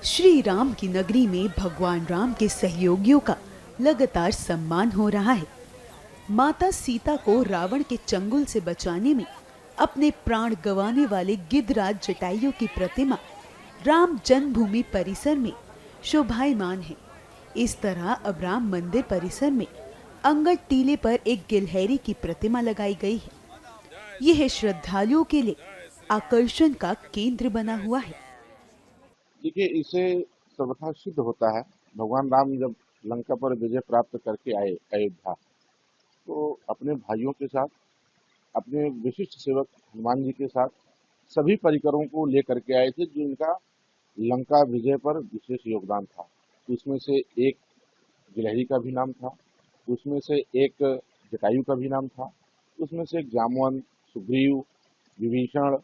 श्री राम की नगरी में भगवान राम के सहयोगियों का लगातार सम्मान हो रहा है। माता सीता को रावण के चंगुल से बचाने में अपने प्राण गंवाने वाले गिद्धराज जटायु की प्रतिमा राम जन्मभूमि परिसर में शोभायमान है। इस तरह अब राम मंदिर परिसर में अंगद टीले पर एक गिलहरी की प्रतिमा लगाई गई है। यह श्रद्धालुओं के लिए आकर्षण का केंद्र बना हुआ है। देखिए, इससे सर्वथा सिद्ध होता है, भगवान राम जब लंका पर विजय प्राप्त करके आए अयोध्या, तो अपने भाइयों के साथ, अपने विशिष्ट सेवक हनुमान जी के साथ सभी परिकरों को लेकर के आए थे, जिनका लंका विजय पर विशेष योगदान था। उसमें से एक गिलहरी का भी नाम था, उसमें से एक जटायु का भी नाम था, उसमें से एक जामवन, सुग्रीव, विभीषण,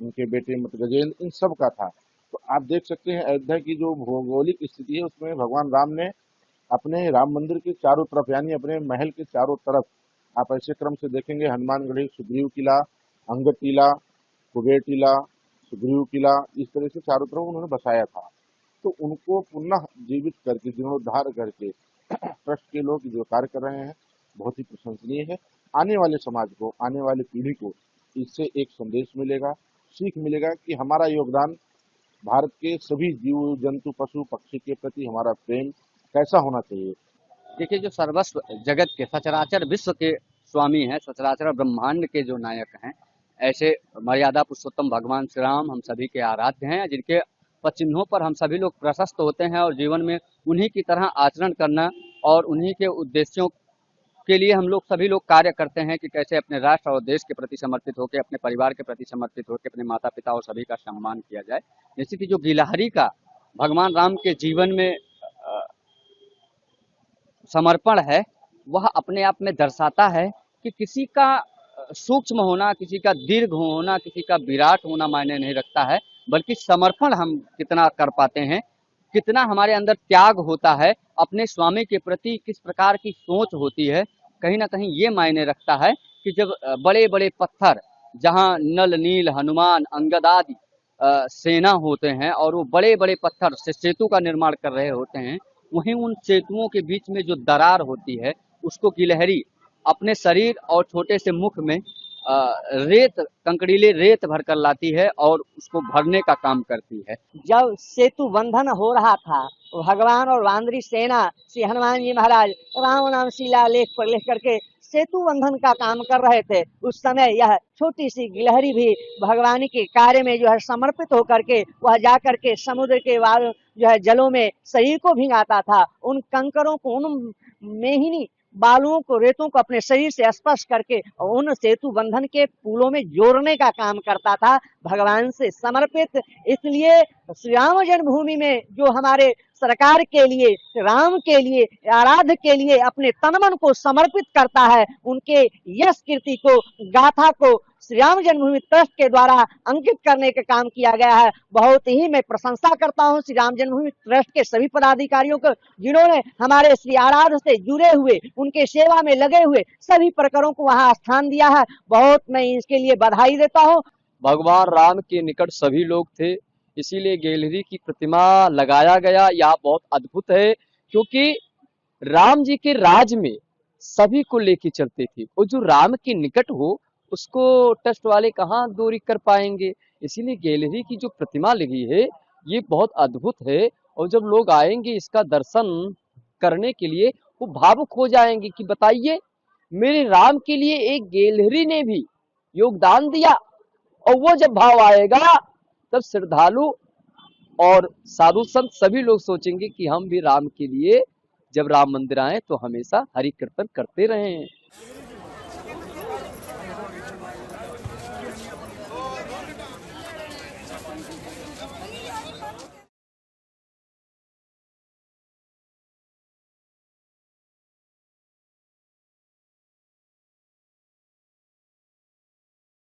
उनके बेटे मतगजेंद्र, इन सब का था। तो आप देख सकते हैं अयोध्या की जो भौगोलिक स्थिति है, उसमें भगवान राम ने अपने राम मंदिर के चारों तरफ, यानी अपने महल के चारों तरफ, आप ऐसे क्रम से देखेंगे, हनुमानगढ़ी, सुग्रीव किला, अंगद टीला, कुबेर टीला, सुग्रीव किला, इस तरह से चारों तरफ उन्होंने बसाया था। तो उनको पुनः जीवित करके, जीर्णोद्धार करके ट्रस्ट के लोग जो कार्य कर रहे हैं, बहुत ही प्रशंसनीय है। आने वाले समाज को, आने वाली पीढ़ी को इससे एक संदेश मिलेगा, सीख मिलेगा कि हमारा योगदान, भारत के सभी जीव जंतु पशु पक्षी के प्रति हमारा प्रेम कैसा होना चाहिए। देखिए, जो सर्वस्व जगत के सचराचर विश्व के स्वामी हैं, सचराचर ब्रह्मांड के जो नायक हैं, ऐसे मर्यादा पुरुषोत्तम भगवान श्री राम हम सभी के आराध्य हैं, जिनके पचिन्हों पर हम सभी लोग प्रशस्त होते हैं और जीवन में उन्हीं की तरह आचरण करना और उन्हीं के उद्देश्यों के लिए हम लोग सभी लोग कार्य करते हैं कि कैसे अपने राष्ट्र और देश के प्रति समर्पित होकर, अपने परिवार के प्रति समर्पित होकर, अपने माता पिता और सभी का सम्मान किया जाए। जैसे कि जो गिलहरी का भगवान राम के जीवन में समर्पण है, वह अपने आप में दर्शाता है कि किसी का सूक्ष्म होना, किसी का दीर्घ होना, किसी का विराट होना मायने नहीं रखता है, बल्कि समर्पण हम कितना कर पाते हैं, कितना हमारे अंदर त्याग होता है, अपने स्वामी के प्रति किस प्रकार की सोच होती है, कहीं ना कहीं ये मायने रखता है कि जब बड़े बड़े पत्थर, जहां नल, नील, हनुमान, अंगद आदि सेना होते हैं और वो बड़े बड़े पत्थर से सेतु का निर्माण कर रहे होते हैं, वहीं उन सेतुओं के बीच में जो दरार होती है, उसको गिलहरी अपने शरीर और छोटे से मुख में रेत, कंकड़ीले रेत भरकर लाती है और उसको भरने का काम करती है। जब सेतु बंधन हो रहा था, भगवान और वानरी सेना श्री हनुमान जी महाराज राम नाम शिला लेख पर लिख करके सेतु बंधन का काम कर रहे थे, उस समय यह छोटी सी गिलहरी भी भगवान के कार्य में जो है समर्पित होकर के वह जाकर के समुद्र के जो है जलों में शरीर को भिंगाता था, उन कंकरों को, उन मेहिनी बालुओं को, रेतों को अपने शरीर से स्पर्श करके उन सेतु बंधन के पुलों में जोड़ने का काम करता था, भगवान से समर्पित। इसलिए श्री राम जन्मभूमि में जो हमारे सरकार के लिए, राम के लिए, आराध्य के लिए अपने तन मन को समर्पित करता है, उनके यश कीर्ति को, गाथा को श्री राम जन्मभूमि ट्रस्ट के द्वारा अंकित करने का काम किया गया है। बहुत ही मैं प्रशंसा करता हूं श्री राम जन्मभूमि ट्रस्ट के सभी पदाधिकारियों को, जिन्होंने हमारे श्री आराध्य से जुड़े हुए, उनके सेवा में लगे हुए सभी प्रकारों को वहां स्थान दिया है। बहुत मैं इसके लिए बधाई देता हूं। भगवान राम के निकट सभी लोग थे, इसीलिए गिलहरी की प्रतिमा लगाया गया। यह बहुत अद्भुत है, क्योंकि राम जी के राज में सभी को लेके चलते थे, और जो राम के निकट हो उसको ट्रस्ट वाले कहाँ दूरी कर पाएंगे। इसीलिए गिलहरी की जो प्रतिमा लगी है, ये बहुत अद्भुत है, और जब लोग आएंगे इसका दर्शन करने के लिए, वो भावुक हो जाएंगे कि बताइए, मेरे राम के लिए एक गिलहरी ने भी योगदान दिया। और वो जब भाव आएगा, तब श्रद्धालु और साधु संत सभी लोग सोचेंगे कि हम भी राम के लिए जब राम मंदिर आए तो हमेशा हरि कीर्तन करते रहे।